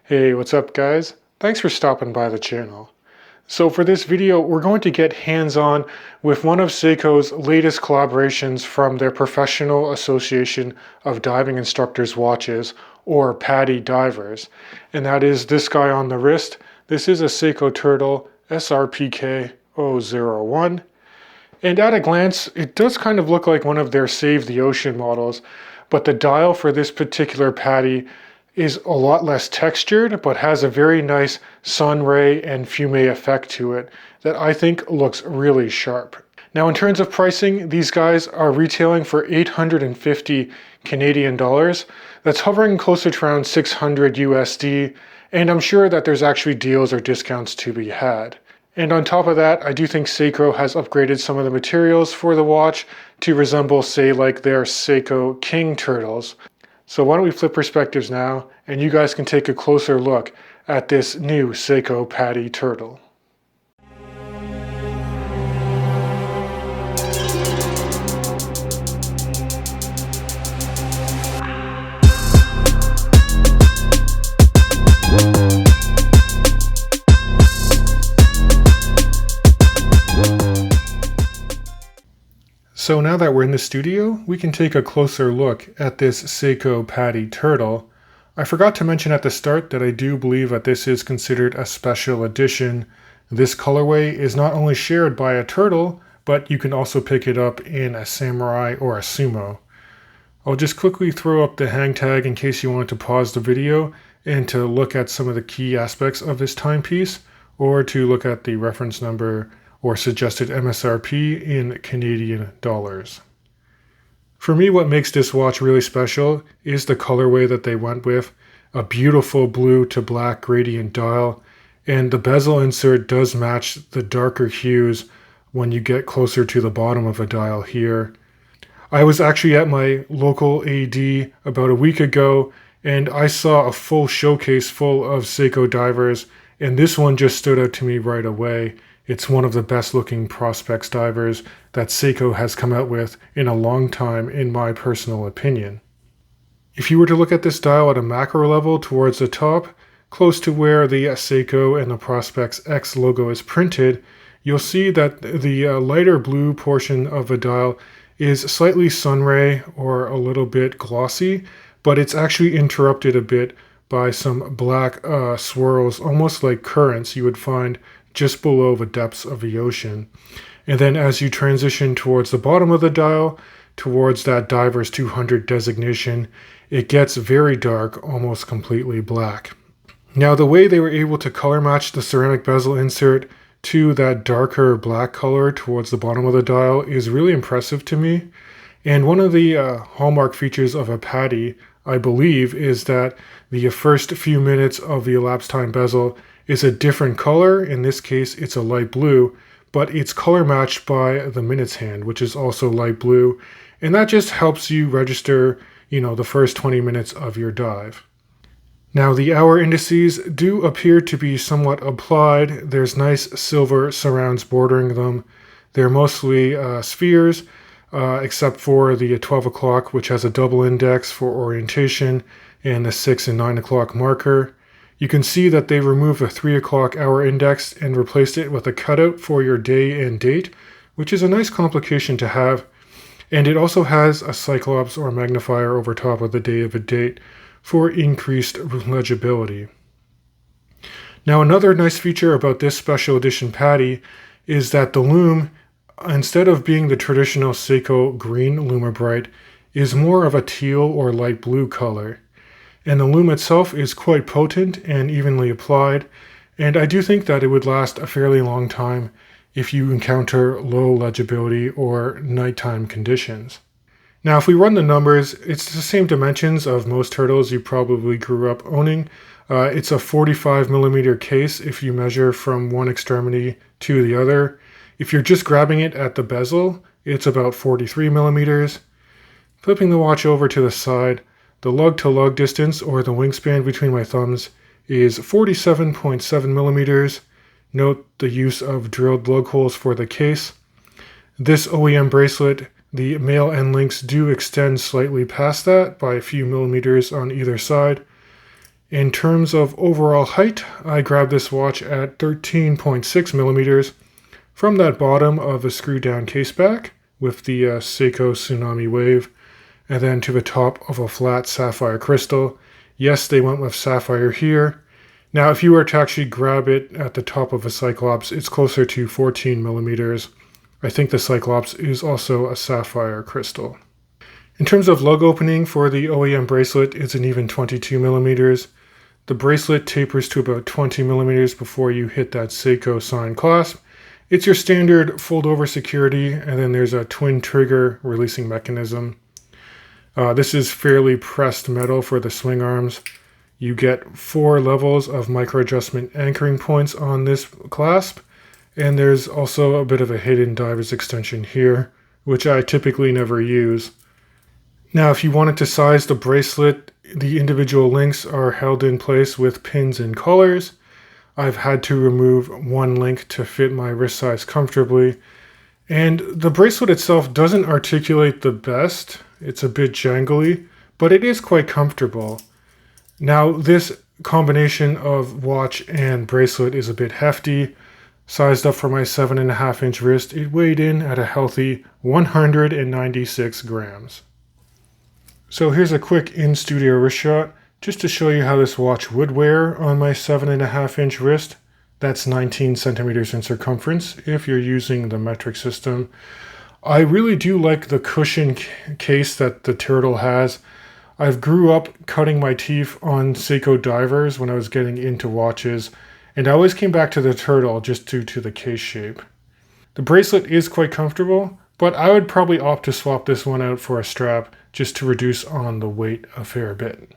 Hey, what's up guys? Thanks for stopping by the channel. So for this video, we're going to get hands-on with one of Seiko's latest collaborations from their Professional Association of Diving Instructors watches, or PADI divers. And that is this guy on the wrist. This is a Seiko Turtle SRPK01. And at a glance, it does kind of look like one of their Save the Ocean models, but the dial for this particular PADI is a lot less textured, but has a very nice sun ray and fume effect to it that I think looks really sharp. Now in terms of pricing, these guys are retailing for 850 Canadian dollars. That's hovering closer to around 600 USD, and I'm sure that there's actually deals or discounts to be had. And on top of that, I do think Seiko has upgraded some of the materials for the watch to resemble, say, like their Seiko King Turtles. So why don't we flip perspectives now, and you guys can take a closer look at this new Seiko PADI Turtle. So now that we're in the studio, we can take a closer look at this Seiko PADI Turtle. I forgot to mention at the start that I do believe that this is considered a special edition. This colorway is not only shared by a turtle, but you can also pick it up in a samurai or a sumo. I'll just quickly throw up the hang tag in case you want to pause the video and to look at some of the key aspects of this timepiece, or to look at the reference number or suggested MSRP in Canadian dollars. For me, what makes this watch really special is the colorway that they went with, a beautiful blue to black gradient dial, and the bezel insert does match the darker hues when you get closer to the bottom of a dial here. I was actually at my local AD about a week ago, and I saw a full showcase full of Seiko divers, and this one just stood out to me right away. It's one of the best looking Prospex divers that Seiko has come out with in a long time, in my personal opinion. If you were to look at this dial at a macro level towards the top, close to where the Seiko and the Prospex X logo is printed, you'll see that the lighter blue portion of the dial is slightly sunray or a little bit glossy, but it's actually interrupted a bit by some black swirls, almost like currents you would find just below the depths of the ocean. And then as you transition towards the bottom of the dial, towards that Divers 200 designation, it gets very dark, almost completely black. Now the way they were able to color match the ceramic bezel insert to that darker black color towards the bottom of the dial is really impressive to me. And one of the hallmark features of a PADI, I believe, is that the first few minutes of the elapsed time bezel is a different color. In this case, it's a light blue, but it's color matched by the minutes hand, which is also light blue. And that just helps you register, the first 20 minutes of your dive. Now the hour indices do appear to be somewhat applied. There's nice silver surrounds bordering them. They're mostly spheres, except for the 12 o'clock, which has a double index for orientation, and the 6 and 9 o'clock marker. You can see that they removed the 3 o'clock hour index and replaced it with a cutout for your day and date, which is a nice complication to have. And it also has a cyclops or magnifier over top of the day of a date for increased legibility. Now another nice feature about this special edition PADI is that the lume, instead of being the traditional Seiko green LumiBrite, is more of a teal or light blue color. And the lume itself is quite potent and evenly applied, and I do think that it would last a fairly long time if you encounter low legibility or nighttime conditions. Now if we run the numbers, it's the same dimensions of most turtles you probably grew up owning. It's a 45mm case if you measure from one extremity to the other. If you're just grabbing it at the bezel, it's about 43mm. Flipping the watch over to the side, the lug-to-lug distance, or the wingspan between my thumbs, is 47.7mm. Note the use of drilled lug holes for the case. This OEM bracelet, the male end links do extend slightly past that by a few millimeters on either side. In terms of overall height, I grabbed this watch at 13.6 millimeters from that bottom of a screw down case back with the Seiko Tsunami Wave, and then to the top of a flat sapphire crystal. Yes, they went with sapphire here. Now, if you were to actually grab it at the top of a Cyclops, it's closer to 14 millimeters. I think the Cyclops is also a sapphire crystal. In terms of lug opening for the OEM bracelet, it's an even 22 millimeters. The bracelet tapers to about 20 millimeters before you hit that Seiko sign clasp. It's your standard fold-over security, and then there's a twin trigger releasing mechanism. This is fairly pressed metal for the swing arms. You get 4 levels of micro-adjustment anchoring points on this clasp, and there's also a bit of a hidden diver's extension here, which I typically never use. Now, if you wanted to size the bracelet, the individual links are held in place with pins and collars. I've had to remove one link to fit my wrist size comfortably. And the bracelet itself doesn't articulate the best. It's a bit jangly, but it is quite comfortable. Now, this combination of watch and bracelet is a bit hefty. Sized up for my 7.5-inch wrist, it weighed in at a healthy 196 grams. So here's a quick in-studio wrist shot, just to show you how this watch would wear on my 7.5-inch wrist. That's 19 centimeters in circumference if you're using the metric system. I really do like the cushion case that the Turtle has. I've grew up cutting my teeth on Seiko divers when I was getting into watches, and I always came back to the Turtle just due to the case shape. The bracelet is quite comfortable, but I would probably opt to swap this one out for a strap just to reduce on the weight a fair bit.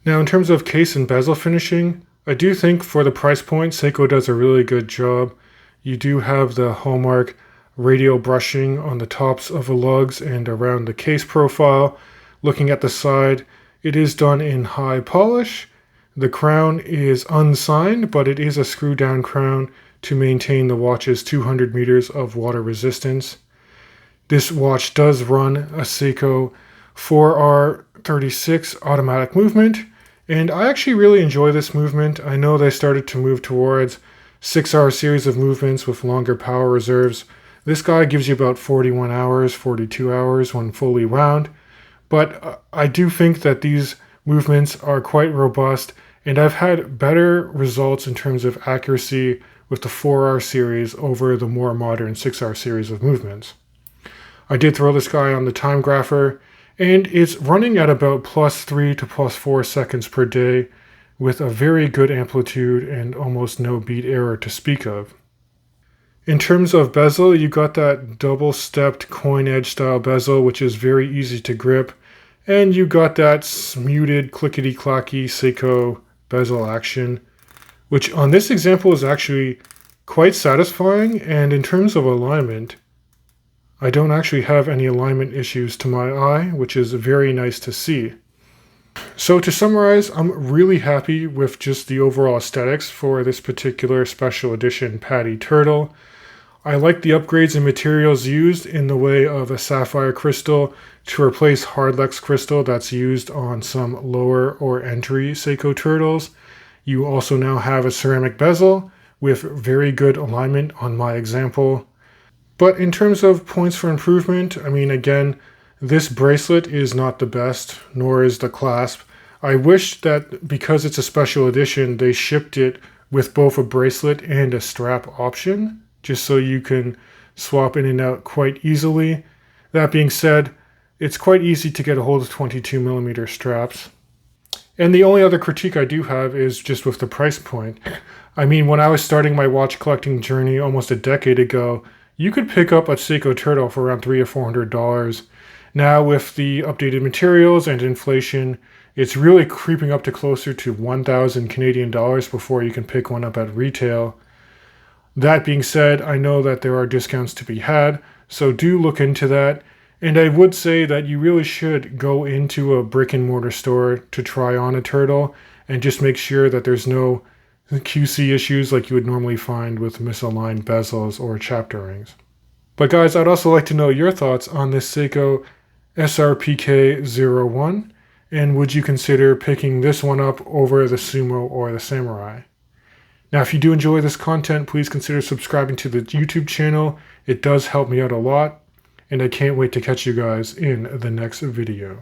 Now, in terms of case and bezel finishing, I do think for the price point, Seiko does a really good job. You do have the hallmark radial brushing on the tops of the lugs and around the case profile. Looking at the side, it is done in high polish. The crown is unsigned, but it is a screw-down crown to maintain the watch's 200 meters of water resistance. This watch does run a Seiko 4R36 automatic movement, and I actually really enjoy this movement. I know they started to move towards 6R series of movements with longer power reserves. This guy gives you about 41 hours, 42 hours when fully wound, but I do think that these movements are quite robust, and I've had better results in terms of accuracy with the 4R series over the more modern 6R series of movements. I did throw this guy on the time grapher, and it's running at about +3 to +4 seconds per day with a very good amplitude and almost no beat error to speak of. In terms of bezel, you got that double-stepped coin edge style bezel, which is very easy to grip, and you got that muted clickety-clacky Seiko bezel action, which on this example is actually quite satisfying, and in terms of alignment, I don't actually have any alignment issues to my eye, which is very nice to see. So to summarize, I'm really happy with just the overall aesthetics for this particular special edition PADI Turtle. I like the upgrades and materials used in the way of a sapphire crystal to replace hardlex crystal that's used on some lower or entry Seiko Turtles. You also now have a ceramic bezel with very good alignment on my example. But in terms of points for improvement, I mean, again, this bracelet is not the best, nor is the clasp. I wish that because it's a special edition, they shipped it with both a bracelet and a strap option, just so you can swap in and out quite easily. That being said, it's quite easy to get a hold of 22mm straps. And the only other critique I do have is just with the price point. I mean, when I was starting my watch collecting journey almost a decade ago, you could pick up a Seiko Turtle for around $300 or $400. Now with the updated materials and inflation, it's really creeping up to closer to 1,000 Canadian dollars before you can pick one up at retail. That being said, I know that there are discounts to be had, so do look into that. And I would say that you really should go into a brick and mortar store to try on a Turtle and just make sure that there's no QC issues like you would normally find with misaligned bezels or chapter rings. But guys, I'd also like to know your thoughts on this Seiko SRPK01. And would you consider picking this one up over the Sumo or the Samurai? Now, if you do enjoy this content, please consider subscribing to the YouTube channel. It does help me out a lot, and I can't wait to catch you guys in the next video.